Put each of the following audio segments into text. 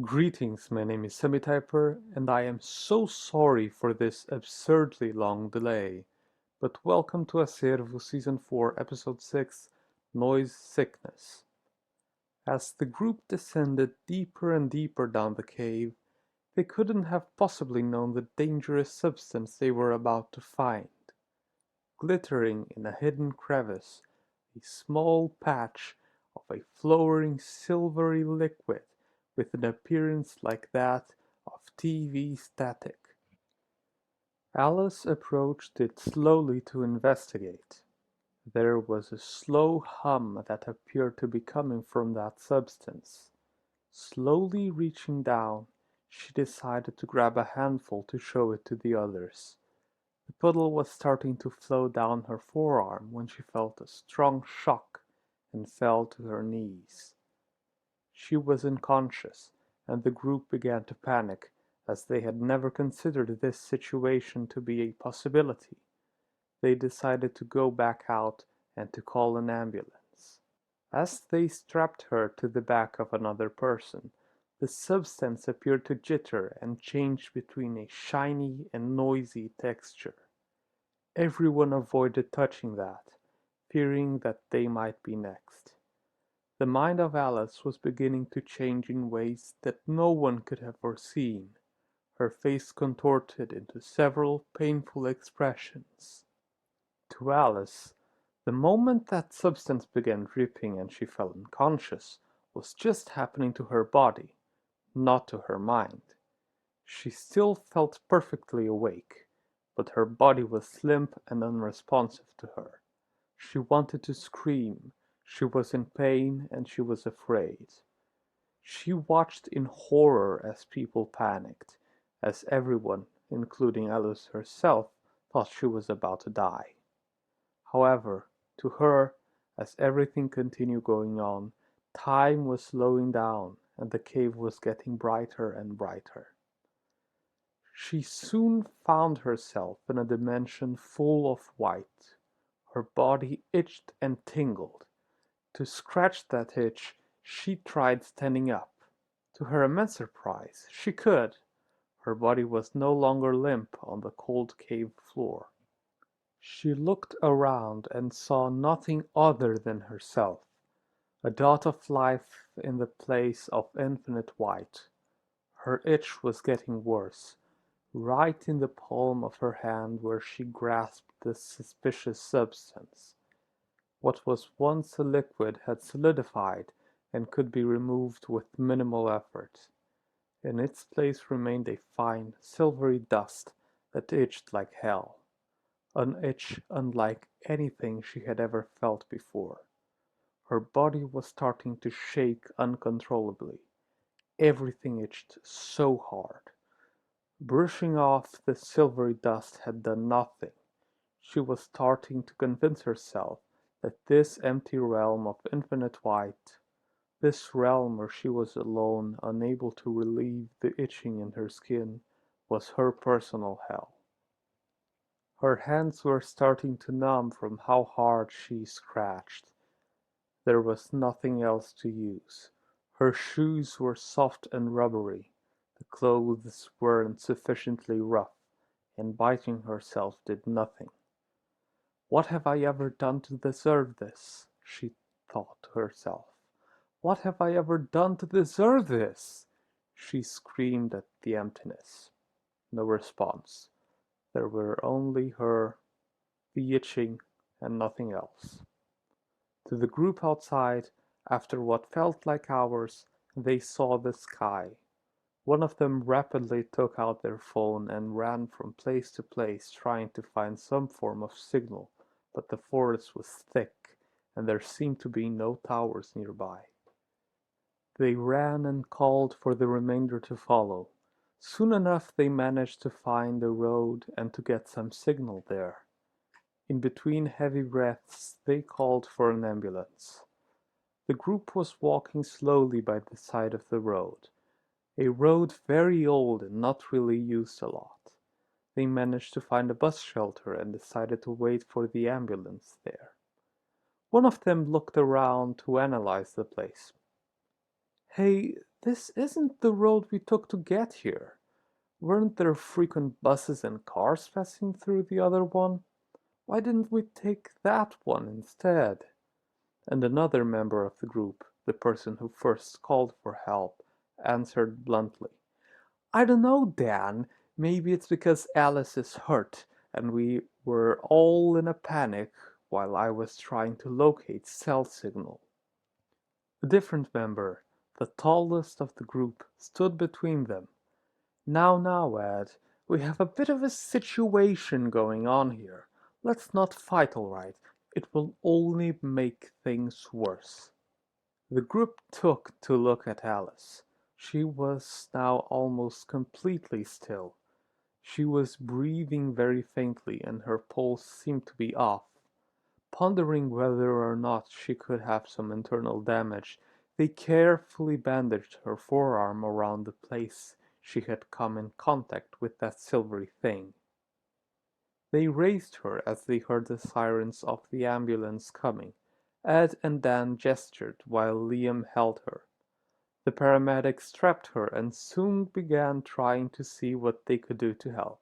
Greetings, my name is Sumitiper, and I am so sorry for this absurdly long delay, but welcome to ACERVO Season 4, Episode 6, Noise Sickness. As the group descended deeper and deeper down the cave, they couldn't have possibly known the dangerous substance they were about to find. Glittering in a hidden crevice, a small patch of a flowering silvery liquid with an appearance like that of TV static. Alice approached it slowly to investigate. There was a slow hum that appeared to be coming from that substance. Slowly reaching down, she decided to grab a handful to show it to the others. The puddle was starting to flow down her forearm when she felt a strong shock and fell to her knees. She was unconscious, and the group began to panic, as they had never considered this situation to be a possibility. They decided to go back out and to call an ambulance. As they strapped her to the back of another person, the substance appeared to jitter and change between a shiny and noisy texture. Everyone avoided touching that, fearing that they might be next. The mind of Alice was beginning to change in ways that no one could have foreseen. Her face contorted into several painful expressions. To Alice, the moment that substance began dripping and she fell unconscious was just happening to her body, not to her mind. She still felt perfectly awake, but her body was limp and unresponsive to her. She wanted to scream. She was in pain and she was afraid. She watched in horror as people panicked, as everyone, including Alice herself, thought she was about to die. However, to her, as everything continued going on, time was slowing down and the cave was getting brighter and brighter. She soon found herself in a dimension full of white. Her body itched and tingled. To scratch that itch, she tried standing up. To her immense surprise, she could. Her body was no longer limp on the cold cave floor. She looked around and saw nothing other than herself, a dot of life in the place of infinite white. Her itch was getting worse, right in the palm of her hand where she grasped the suspicious substance. What was once a liquid had solidified and could be removed with minimal effort. In its place remained a fine, silvery dust that itched like hell, an itch unlike anything she had ever felt before. Her body was starting to shake uncontrollably. Everything itched so hard. Brushing off the silvery dust had done nothing. She was starting to convince herself that this empty realm of infinite white, this realm where she was alone, unable to relieve the itching in her skin, was her personal hell. Her hands were starting to numb from how hard she scratched. There was nothing else to use. Her shoes were soft and rubbery. The clothes weren't sufficiently rough, and biting herself did nothing. "What have I ever done to deserve this?" she thought to herself. "What have I ever done to deserve this?" She screamed at the emptiness. No response. There were only her, the itching, and nothing else. To the group outside, after what felt like hours, they saw the sky. One of them rapidly took out their phone and ran from place to place trying to find some form of signal, but the forest was thick and there seemed to be no towers nearby. They ran and called for the remainder to follow. Soon enough they managed to find a road and to get some signal there. In between heavy breaths they called for an ambulance. The group was walking slowly by the side of the road. A road very old and not really used a lot. They managed to find a bus shelter and decided to wait for the ambulance there. One of them looked around to analyze the place. "Hey, This isn't the road we took to get here. Weren't there frequent buses and cars passing through the other one? Why didn't we take that one instead? And another member of the group, the person who first called for help, answered bluntly, I don't know, Dan. Maybe it's because Alice is hurt and we were all in a panic while I was trying to locate cell signal. A different member, the tallest of the group, stood between them. Now, Ed, we have a bit of a situation going on here. Let's not fight, all right? It will only make things worse. The group took to look at Alice. She was now almost completely still. She was breathing very faintly and her pulse seemed to be off. Pondering whether or not she could have some internal damage, they carefully bandaged her forearm around the place she had come in contact with that silvery thing. They raised her as they heard the sirens of the ambulance coming. Ed and Dan gestured while Liam held her. The paramedics strapped her and soon began trying to see what they could do to help.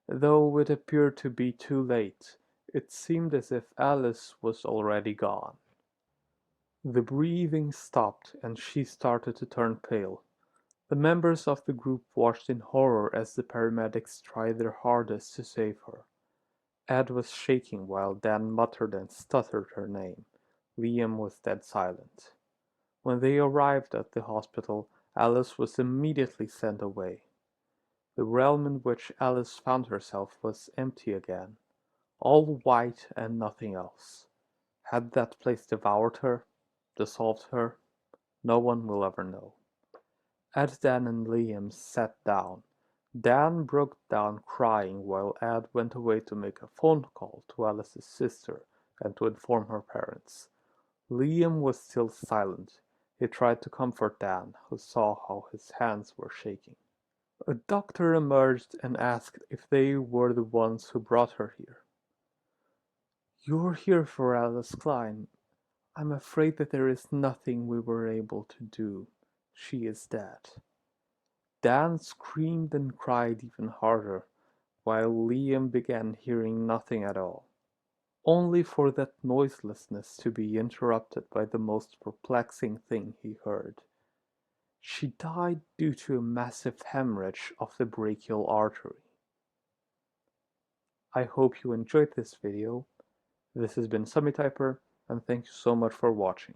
Though it appeared to be too late, it seemed as if Alice was already gone. The breathing stopped and she started to turn pale. The members of the group watched in horror as the paramedics tried their hardest to save her. Ed was shaking while Dan muttered and stuttered her name. Liam was dead silent. When they arrived at the hospital, Alice was immediately sent away. The realm in which Alice found herself was empty again, all white and nothing else. Had that place devoured her? Dissolved her? No one will ever know. Ed, Dan and Liam sat down. Dan broke down crying while Ed went away to make a phone call to Alice's sister and to inform her parents. Liam was still silent. He tried to comfort Dan, who saw how his hands were shaking. A doctor emerged and asked if they were the ones who brought her here. You're here for Alice Klein. I'm afraid that there is nothing we were able to do. She is dead. Dan screamed and cried even harder, while Liam began hearing nothing at all, only for that noiselessness to be interrupted by the most perplexing thing he heard. She died due to a massive hemorrhage of the brachial artery. I hope you enjoyed this video. This has been Sumitiper, and thank you so much for watching.